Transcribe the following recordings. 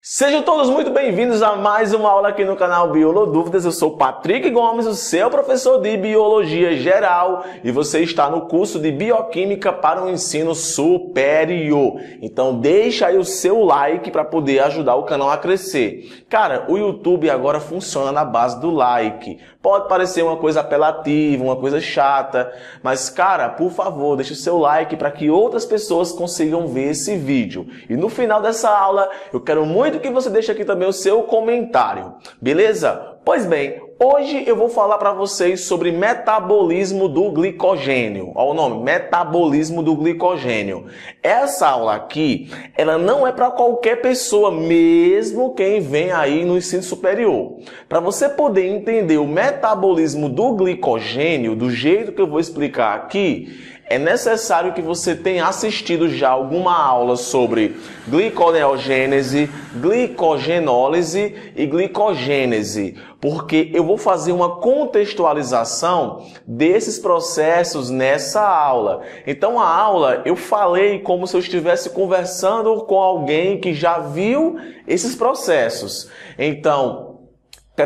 Sejam todos muito bem-vindos a mais uma aula aqui no canal Biolodúvidas. Eu sou Patrick Gomes, o seu professor de Biologia Geral, e você está no curso de Bioquímica para o ensino superior. Então deixa aí o seu like para poder ajudar o canal a crescer. Cara, o YouTube agora funciona na base do like. Pode parecer uma coisa apelativa, uma coisa chata, mas cara, por favor, deixa o seu like para que outras pessoas consigam ver esse vídeo. E no final dessa aula, eu quero muito que você deixe aqui também o seu comentário, beleza? Pois bem, hoje eu vou falar para vocês sobre metabolismo do glicogênio. Olha o nome, metabolismo do glicogênio. Essa aula aqui, ela não é para qualquer pessoa, mesmo quem vem aí no ensino superior. Para você poder entender o metabolismo do glicogênio, do jeito que eu vou explicar aqui, é necessário que você tenha assistido já alguma aula sobre gliconeogênese, glicogenólise e glicogênese, porque eu vou fazer uma contextualização desses processos nessa aula. Então a aula eu falei como se eu estivesse conversando com alguém que já viu esses processos. Então,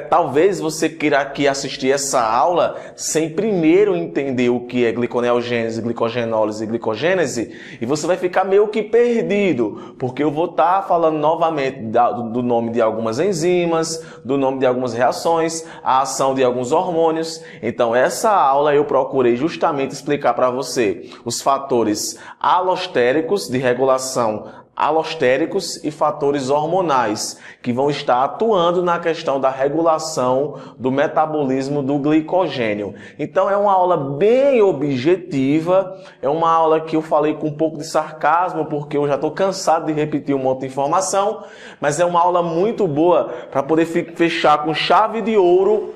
talvez você queira aqui assistir essa aula sem primeiro entender o que é gliconeogênese, glicogenólise e glicogênese, e você vai ficar meio que perdido, porque eu vou estar falando novamente do nome de algumas enzimas, do nome de algumas reações, a ação de alguns hormônios. Então essa aula eu procurei justamente explicar para você os fatores alostéricos de regulação, alostéricos e fatores hormonais que vão estar atuando na questão da regulação do metabolismo do glicogênio. Então é uma aula bem objetiva, é uma aula que eu falei com um pouco de sarcasmo porque eu já estou cansado de repetir um monte de informação, mas é uma aula muito boa para poder fechar com chave de ouro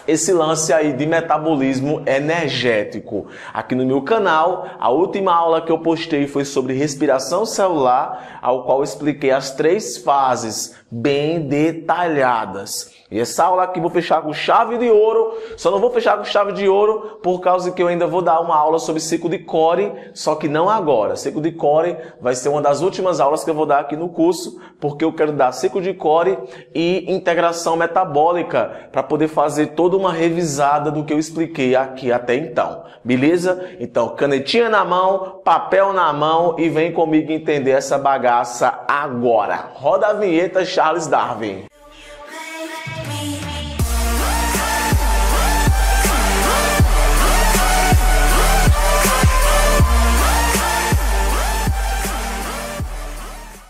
esse lance aí de metabolismo energético. Aqui no meu canal, a última aula que eu postei foi sobre respiração celular, ao qual eu expliquei as 3 fases bem detalhadas. E essa aula aqui eu vou fechar com chave de ouro, só não vou fechar com chave de ouro por causa que eu ainda vou dar uma aula sobre ciclo de Cori, só que não agora. Ciclo de Cori vai ser uma das últimas aulas que eu vou dar aqui no curso, porque eu quero dar ciclo de Cori e integração metabólica para poder fazer toda uma revisada do que eu expliquei aqui até então. Beleza? Então, canetinha na mão, papel na mão e vem comigo entender essa bagaça agora. Roda a vinheta, Charles Darwin.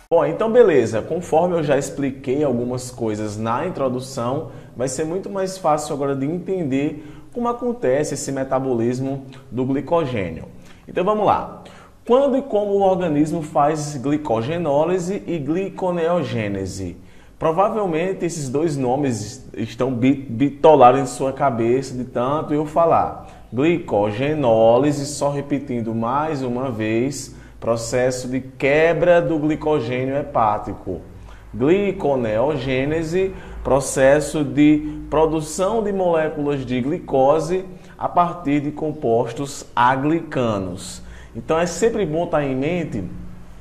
Bom, então beleza, conforme eu já expliquei algumas coisas na introdução, vai ser muito mais fácil agora de entender como acontece esse metabolismo do glicogênio. Então vamos lá. Quando e como o organismo faz glicogenólise e gliconeogênese? Provavelmente esses dois nomes estão bitolados em sua cabeça de tanto eu falar. Glicogenólise, só repetindo mais uma vez, processo de quebra do glicogênio hepático. Gliconeogênese, processo de produção de moléculas de glicose a partir de compostos aglicanos. Então é sempre bom estar em mente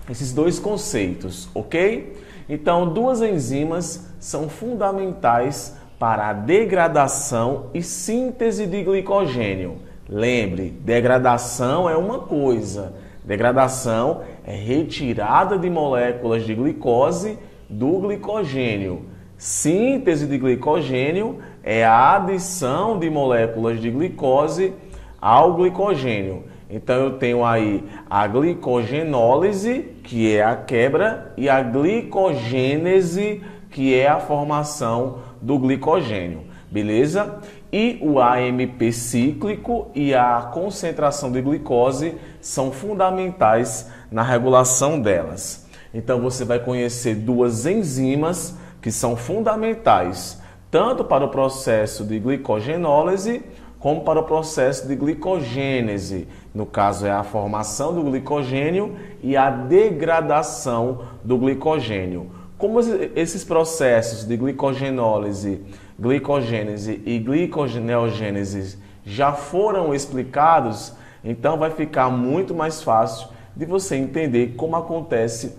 esses dois conceitos, ok? Então, 2 enzimas são fundamentais para a degradação e síntese de glicogênio. Lembre, degradação é uma coisa. Degradação é retirada de moléculas de glicose do glicogênio. Síntese de glicogênio é a adição de moléculas de glicose ao glicogênio. Então eu tenho aí a glicogenólise, que é a quebra, e a glicogênese, que é a formação do glicogênio. Beleza? E o AMP cíclico e a concentração de glicose são fundamentais na regulação delas. Então você vai conhecer 2 enzimas que são fundamentais tanto para o processo de glicogenólise como para o processo de glicogênese. No caso é a formação do glicogênio e a degradação do glicogênio. Como esses processos de glicogenólise, glicogênese e gliconeogênese já foram explicados, então vai ficar muito mais fácil de você entender como acontece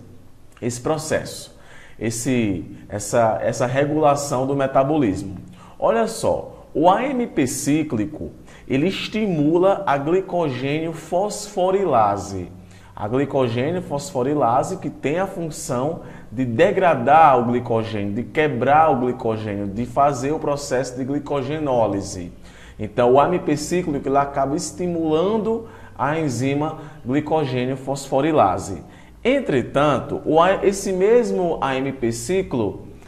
esse processo. essa regulação do metabolismo. Olha só, o AMP cíclico, ele estimula a glicogênio fosforilase. A glicogênio fosforilase que tem a função de degradar o glicogênio, de quebrar o glicogênio, de fazer o processo de glicogenólise. Então, o AMP cíclico ele acaba estimulando a enzima glicogênio fosforilase. Entretanto, esse mesmo AMP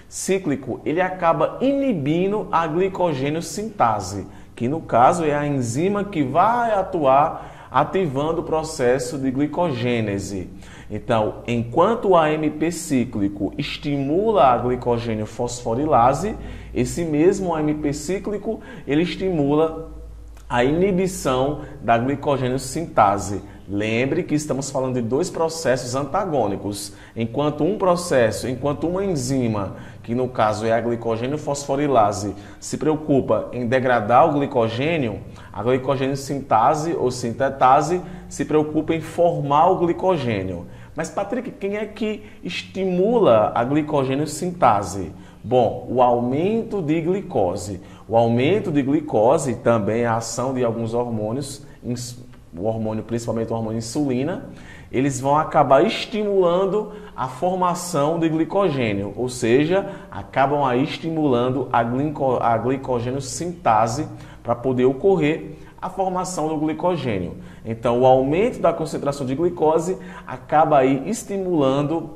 cíclico, ele acaba inibindo a glicogênio sintase, que no caso é a enzima que vai atuar ativando o processo de glicogênese. Então, enquanto o AMP cíclico estimula a glicogênio fosforilase, esse mesmo AMP cíclico ele estimula a inibição da glicogênio sintase. Lembre que estamos falando de dois processos antagônicos. Enquanto uma enzima, que no caso é a glicogênio fosforilase, se preocupa em degradar o glicogênio, a glicogênio sintase ou sintetase se preocupa em formar o glicogênio. Mas, Patrick, quem é que estimula a glicogênio sintase? Bom, o aumento de glicose. O aumento de glicose também é a ação de alguns hormônios, principalmente o hormônio insulina, eles vão acabar estimulando a formação de glicogênio, ou seja, acabam aí estimulando a glicogênio sintase para poder ocorrer a formação do glicogênio. Então, o aumento da concentração de glicose acaba aí estimulando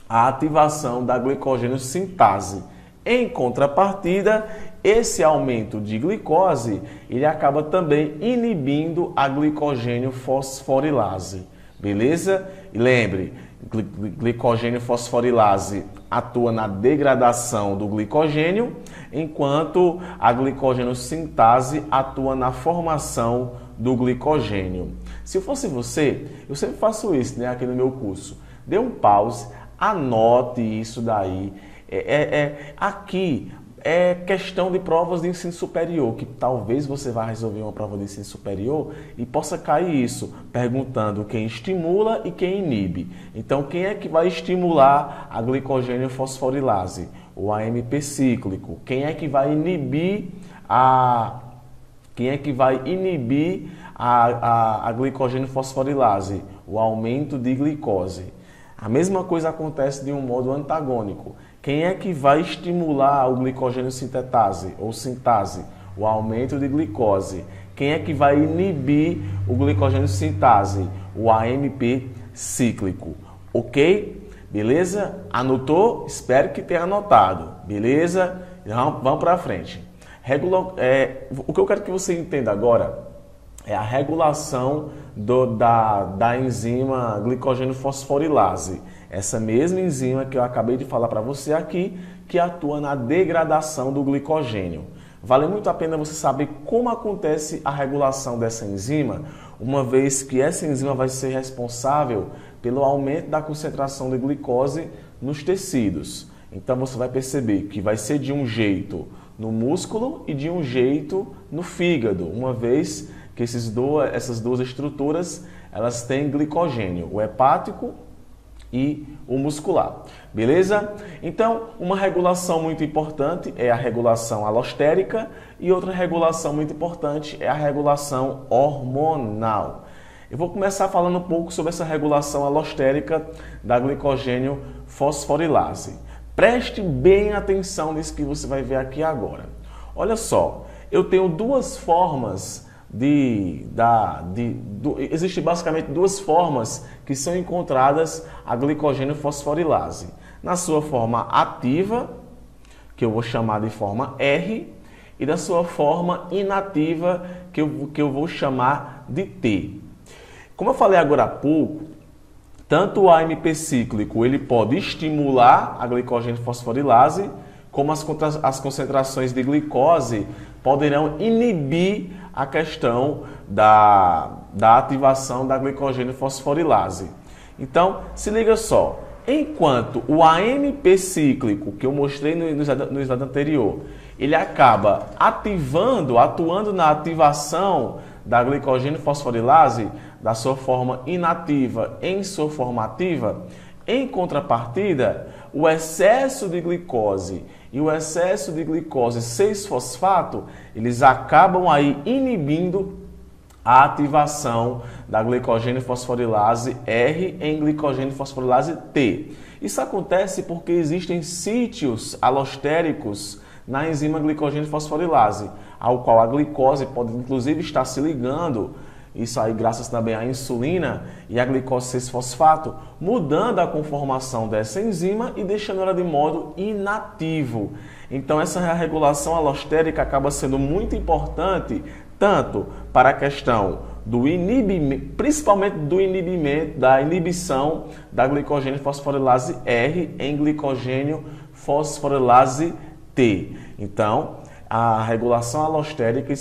a ativação da glicogênio sintase. Em contrapartida, esse aumento de glicose, ele acaba também inibindo a glicogênio fosforilase. Beleza? E lembre, glicogênio fosforilase atua na degradação do glicogênio, enquanto a glicogênio sintase atua na formação do glicogênio. Se eu fosse você, eu sempre faço isso, né, aqui no meu curso. Dê um pause, anote isso daí. Aqui é questão de provas de ensino superior, que talvez você vá resolver uma prova de ensino superior e possa cair isso, perguntando quem estimula e quem inibe. Então, quem é que vai estimular a glicogênio fosforilase? O AMP cíclico. Quem é que vai inibir a glicogênio fosforilase? O aumento de glicose. A mesma coisa acontece de um modo antagônico. Quem é que vai estimular o glicogênio sintetase ou sintase? O aumento de glicose. Quem é que vai inibir o glicogênio sintase? O AMP cíclico. Ok? Beleza? Anotou? Espero que tenha anotado. Beleza? Então, vamos para frente. O que eu quero que você entenda agora é a regulação da enzima glicogênio fosforilase. Essa mesma enzima que eu acabei de falar para você aqui, que atua na degradação do glicogênio. Vale muito a pena você saber como acontece a regulação dessa enzima, uma vez que essa enzima vai ser responsável pelo aumento da concentração de glicose nos tecidos. Então você vai perceber que vai ser de um jeito no músculo e de um jeito no fígado, uma vez que essas duas estruturas elas têm glicogênio, o hepático e o muscular. Beleza? Então, uma regulação muito importante é a regulação alostérica e outra regulação muito importante é a regulação hormonal. Eu vou começar falando um pouco sobre essa regulação alostérica da glicogênio fosforilase. Preste bem atenção nisso que você vai ver aqui agora. Olha só, eu tenho duas formas existem basicamente duas formas que são encontradas a glicogênio fosforilase. Na sua forma ativa, que eu vou chamar de forma R, e da sua forma inativa, que eu vou chamar de T. Como eu falei agora há pouco, tanto o AMP cíclico ele pode estimular a glicogênio fosforilase, como as concentrações de glicose poderão inibir a questão da ativação da glicogênio fosforilase. Então, se liga só, enquanto o AMP cíclico, que eu mostrei no slide anterior, ele acaba atuando na ativação da glicogênio fosforilase, da sua forma inativa em sua forma ativa, Em contrapartida, o excesso de glicose e o excesso de glicose 6-fosfato, eles acabam aí inibindo a ativação da glicogênio fosforilase R em glicogênio fosforilase T. Isso acontece porque existem sítios alostéricos na enzima glicogênio fosforilase, ao qual a glicose pode inclusive estar se ligando, isso aí graças também à insulina e à glicose 6-fosfato, mudando a conformação dessa enzima e deixando ela de modo inativo. Então essa regulação alostérica acaba sendo muito importante, tanto para a questão do inibimento, principalmente do inibimento, da inibição da glicogênio fosforilase R em glicogênio fosforilase T. Então, a regulação alostérica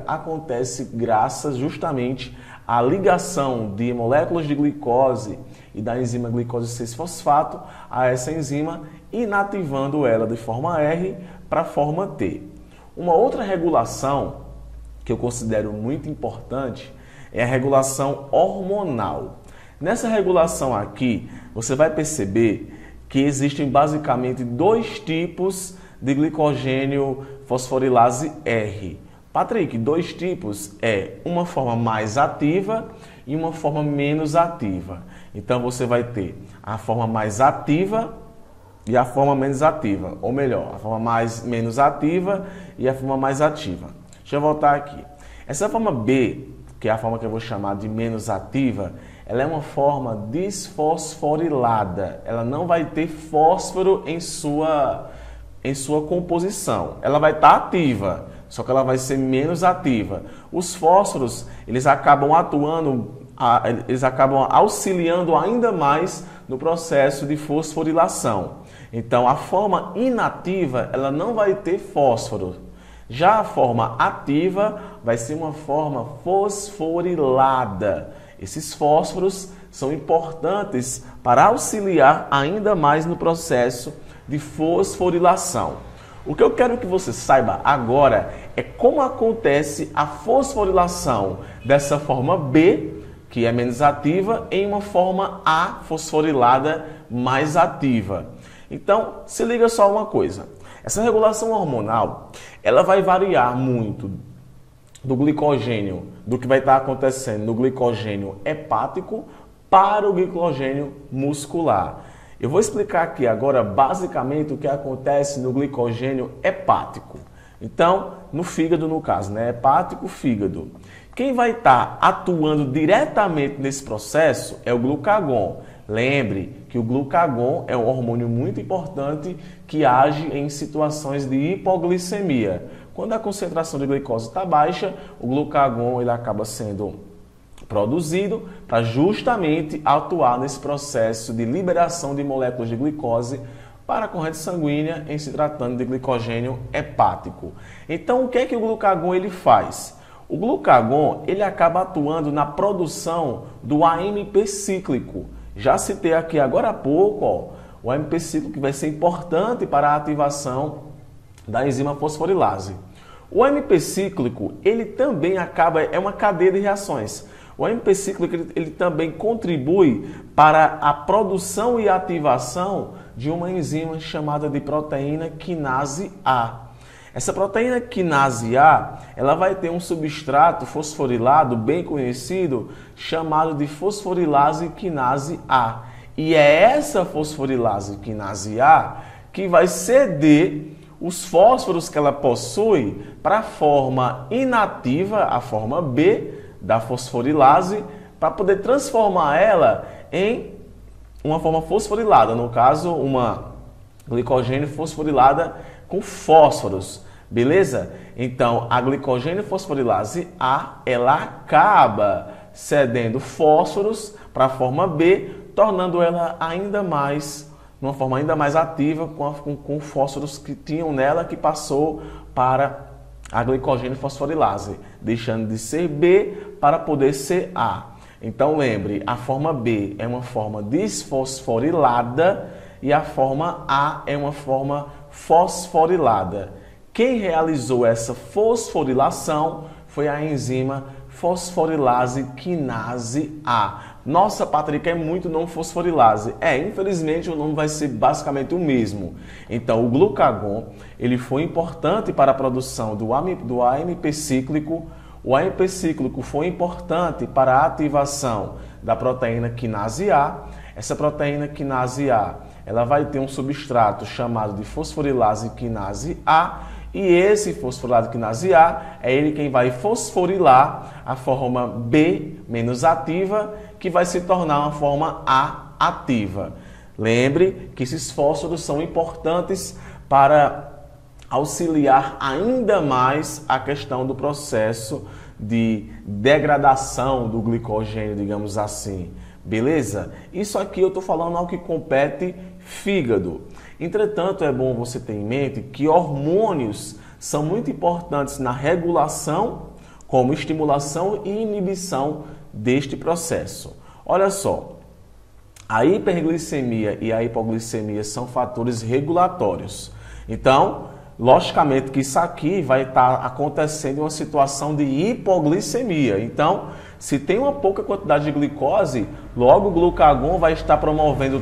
acontece graças justamente à ligação de moléculas de glicose e da enzima glicose 6-fosfato a essa enzima, inativando ela de forma R para a forma T. Uma outra regulação que eu considero muito importante é a regulação hormonal. Nessa regulação aqui, você vai perceber que existem basicamente dois tipos de glicogênio fosforilase R. Patrick, dois tipos é uma forma mais ativa e uma forma menos ativa. Então você vai ter a forma mais ativa e a forma menos ativa, ou melhor, a forma menos ativa e a forma mais ativa. Deixa eu voltar aqui. Essa forma B, que é a forma que eu vou chamar de menos ativa, ela é uma forma desfosforilada. Ela não vai ter fósforo em sua composição. Ela vai estar ativa, só que ela vai ser menos ativa. Os fósforos, eles acabam auxiliando ainda mais no processo de fosforilação. Então, a forma inativa, ela não vai ter fósforo. Já a forma ativa vai ser uma forma fosforilada. Esses fósforos são importantes para auxiliar ainda mais no processo de fosforilação. O que eu quero que você saiba agora é como acontece a fosforilação dessa forma B, que é menos ativa, em uma forma A fosforilada mais ativa. Então, se liga só uma coisa. Essa regulação hormonal, ela vai variar muito do glicogênio, do que vai estar acontecendo no glicogênio hepático para o glicogênio muscular. Eu vou explicar aqui agora basicamente o que acontece no glicogênio hepático. Então, no fígado no caso, né? Hepático, fígado. Quem vai estar atuando diretamente nesse processo é o glucagon. Lembre que o glucagon é um hormônio muito importante que age em situações de hipoglicemia. Quando a concentração de glicose está baixa, o glucagon ele acaba sendo produzido para justamente atuar nesse processo de liberação de moléculas de glicose para a corrente sanguínea em se tratando de glicogênio hepático. Então, o que é que o glucagon ele faz? O glucagon ele acaba atuando na produção do AMP cíclico. Já citei aqui agora há pouco, o AMP cíclico que vai ser importante para a ativação da enzima fosforilase. O AMP cíclico, ele também é uma cadeia de reações. O AMP cíclico, ele também contribui para a produção e ativação de uma enzima chamada de proteína quinase A. Essa proteína quinase A, ela vai ter um substrato fosforilado bem conhecido, chamado de fosforilase quinase A. E é essa fosforilase quinase A que vai ceder os fósforos que ela possui para a forma inativa, a forma B da fosforilase, para poder transformar ela em uma forma fosforilada, no caso, uma glicogênio fosforilada com fósforos, beleza? Então, a glicogênio fosforilase A, ela acaba cedendo fósforos para a forma B, tornando ela ainda mais, numa forma ainda mais ativa, com fósforos que tinham nela, que passou para a glicogênio fosforilase, deixando de ser B para poder ser A. Então, lembre, a forma B é uma forma desfosforilada e a forma A é uma forma fosforilada. Quem realizou essa fosforilação foi a enzima fosforilase quinase A, Nossa, Patrick, é muito não fosforilase. Infelizmente o nome vai ser basicamente o mesmo. Então, o glucagon, ele foi importante para a produção do AMP cíclico. O AMP cíclico foi importante para a ativação da proteína quinase A. Essa proteína quinase A, ela vai ter um substrato chamado de fosforilase quinase A, e esse fosforilase quinase A é ele quem vai fosforilar a forma B menos ativa, que vai se tornar uma forma A ativa. Lembre que esses fósforos são importantes para auxiliar ainda mais a questão do processo de degradação do glicogênio, digamos assim. Beleza? Isso aqui eu estou falando ao que compete fígado. Entretanto, é bom você ter em mente que hormônios são muito importantes na regulação, como estimulação e inibição deste processo. Olha só, a hiperglicemia e a hipoglicemia são fatores regulatórios. Então, logicamente que isso aqui vai estar acontecendo em uma situação de hipoglicemia. Então, se tem uma pouca quantidade de glicose, logo o glucagon vai estar promovendo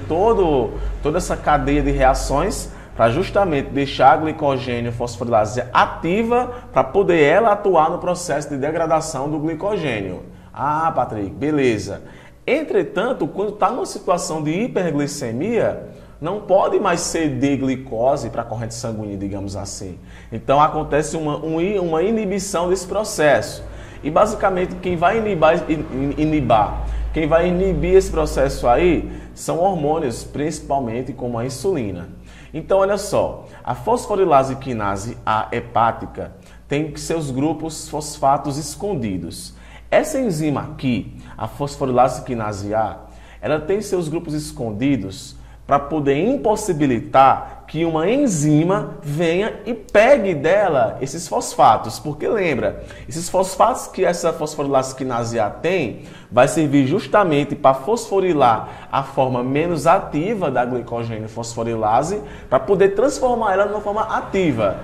toda essa cadeia de reações para justamente deixar a glicogênio fosforilase ativa para poder ela atuar no processo de degradação do glicogênio. Ah, Patrick, beleza. Entretanto, quando está numa situação de hiperglicemia, não pode mais ceder glicose para a corrente sanguínea, digamos assim. Então acontece uma inibição desse processo. E basicamente quem vai inibir esse processo aí são hormônios, principalmente como a insulina. Então olha só, a fosforilase quinase A hepática tem seus grupos fosfatos escondidos. Essa enzima aqui, a fosforilase quinase A, ela tem seus grupos escondidos para poder impossibilitar que uma enzima venha e pegue dela esses fosfatos. Porque lembra, esses fosfatos que essa fosforilase quinase A tem, vai servir justamente para fosforilar a forma menos ativa da glicogênio fosforilase, para poder transformar ela numa forma ativa.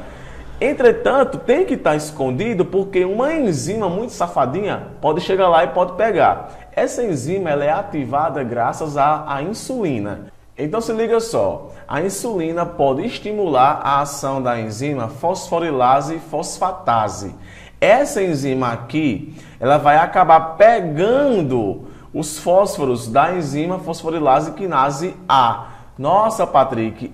Entretanto, tem que estar escondido porque uma enzima muito safadinha pode chegar lá e pode pegar. Essa enzima ela é ativada graças à insulina. Então se liga só, a insulina pode estimular a ação da enzima fosforilase fosfatase. Essa enzima aqui, ela vai acabar pegando os fósforos da enzima fosforilase quinase A. Nossa, Patrick,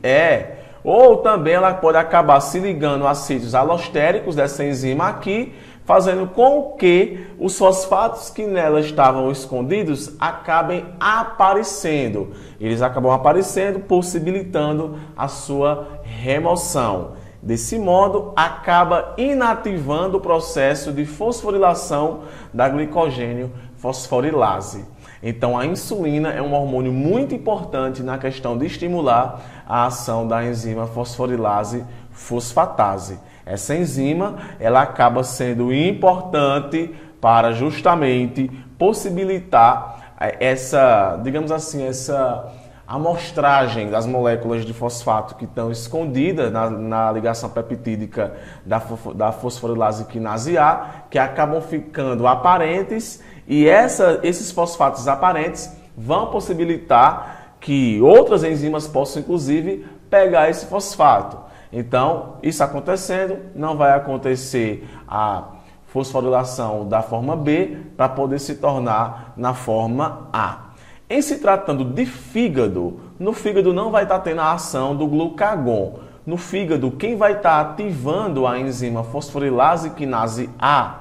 Ou também ela pode acabar se ligando a sítios alostéricos dessa enzima aqui, fazendo com que os fosfatos que nela estavam escondidos acabem aparecendo. Eles acabam aparecendo, possibilitando a sua remoção. Desse modo, acaba inativando o processo de fosforilação da glicogênio fosforilase. Então, a insulina é um hormônio muito importante na questão de estimular a ação da enzima fosforilase fosfatase. Essa enzima, ela acaba sendo importante para justamente possibilitar essa, digamos assim, essa amostragem das moléculas de fosfato que estão escondidas na ligação peptídica da fosforilase quinase A, que acabam ficando aparentes, e esses fosfatos aparentes vão possibilitar que outras enzimas possam, inclusive, pegar esse fosfato. Então, isso acontecendo, não vai acontecer a fosforilação da forma B para poder se tornar na forma A. Em se tratando de fígado, no fígado não vai estar tendo a ação do glucagon. No fígado, quem vai estar ativando a enzima fosforilase quinase A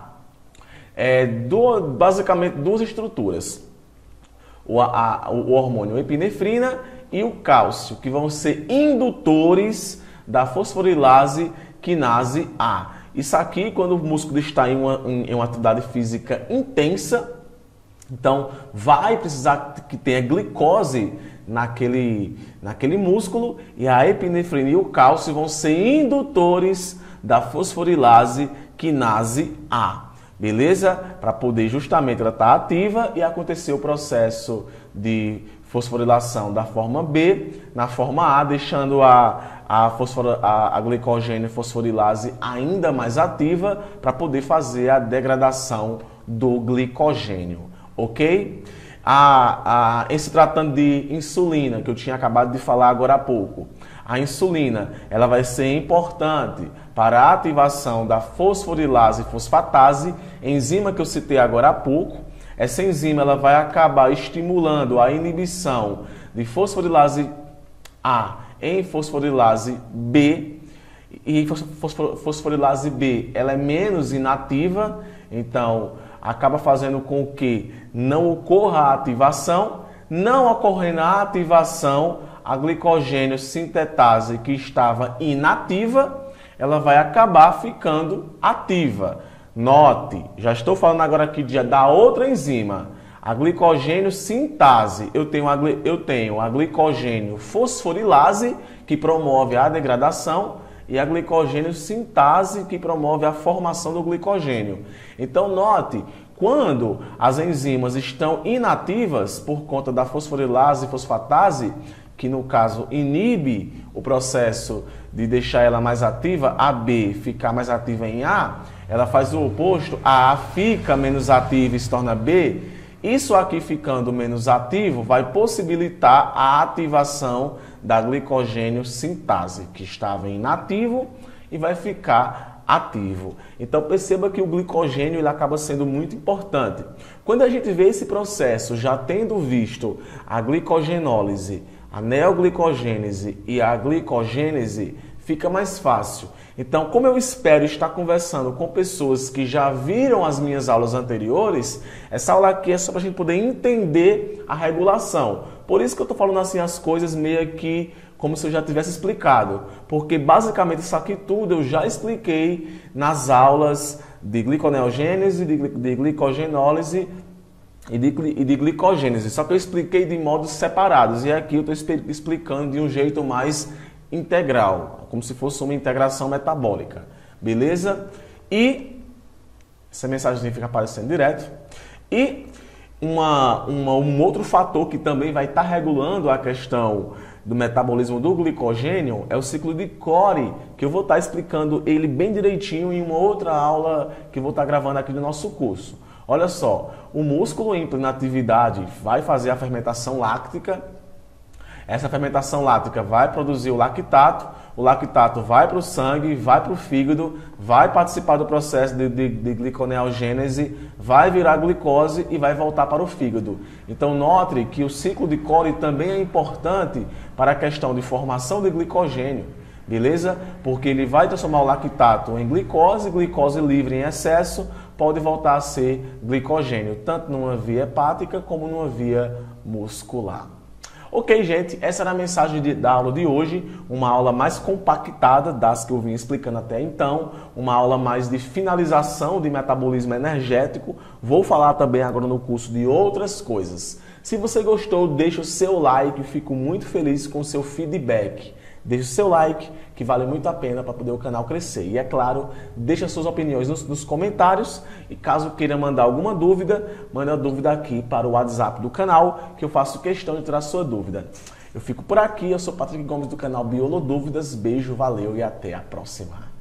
basicamente duas estruturas. O hormônio epinefrina e o cálcio, que vão ser indutores da fosforilase quinase A. Isso aqui, quando o músculo está em uma atividade física intensa, então vai precisar que tenha glicose naquele músculo, e a epinefrina e o cálcio vão ser indutores da fosforilase quinase A. Beleza? Para poder justamente ela estar ativa e acontecer o processo de fosforilação da forma B na forma A, deixando a glicogênio fosforilase ainda mais ativa para poder fazer a degradação do glicogênio, ok? Em se tratando de insulina, que eu tinha acabado de falar agora há pouco, a insulina ela vai ser importante para a ativação da fosforilase e fosfatase, enzima que eu citei agora há pouco. Essa enzima ela vai acabar estimulando a inibição de fosforilase A em fosforilase B, e fosforilase B ela é menos inativa, então acaba fazendo com que não ocorra a ativação. Não ocorrendo a ativação, a glicogênio sintetase que estava inativa, ela vai acabar ficando ativa. Note, já estou falando agora aqui da outra enzima, a glicogênio sintase. Eu tenho a glicogênio fosforilase, que promove a degradação, e a glicogênio sintase, que promove a formação do glicogênio. Então, note, quando as enzimas estão inativas por conta da fosforilase e fosfatase, que no caso inibe o processo de deixar ela mais ativa, a B ficar mais ativa em A, ela faz o oposto, a fica menos ativa e se torna B. Isso aqui ficando menos ativo vai possibilitar a ativação da glicogênio sintase, que estava inativo e vai ficar ativo. Então perceba que o glicogênio ele acaba sendo muito importante. Quando a gente vê esse processo, já tendo visto a glicogenólise, a neoglicogênese e a glicogênese, fica mais fácil. Então, como eu espero estar conversando com pessoas que já viram as minhas aulas anteriores, essa aula aqui é só para a gente poder entender a regulação. Por isso que eu estou falando assim as coisas meio que como se eu já tivesse explicado. Porque basicamente isso aqui tudo eu já expliquei nas aulas de gliconeogênese, de glicogenólise e de glicogênese. Só que eu expliquei de modos separados. E aqui eu estou explicando de um jeito mais integral, como se fosse uma integração metabólica, beleza? E essa mensagem fica aparecendo direto. E um outro fator que também vai estar regulando a questão do metabolismo do glicogênio é o ciclo de Cori, que eu vou estar explicando ele bem direitinho em uma outra aula que eu vou estar gravando aqui no nosso curso. Olha só, o músculo em plena atividade vai fazer a fermentação láctica. Essa fermentação láctica vai produzir o lactato vai para o sangue, vai para o fígado, vai participar do processo de gliconeogênese, vai virar glicose e vai voltar para o fígado. Então note que o ciclo de Cori também é importante para a questão de formação de glicogênio, beleza? Porque ele vai transformar o lactato em glicose, glicose livre em excesso pode voltar a ser glicogênio, tanto numa via hepática como numa via muscular. Ok, gente, essa era a mensagem da aula de hoje, uma aula mais compactada das que eu vim explicando até então, uma aula mais de finalização de metabolismo energético. Vou falar também agora no curso de outras coisas. Se você gostou, deixa o seu like, fico muito feliz com o seu feedback. Deixe o seu like, que vale muito a pena para poder o canal crescer. E é claro, deixe as suas opiniões nos comentários. E caso queira mandar alguma dúvida, mande a dúvida aqui para o WhatsApp do canal, que eu faço questão de tirar a sua dúvida. Eu fico por aqui, eu sou Patrick Gomes do canal Biolodúvidas. Beijo, valeu e até a próxima.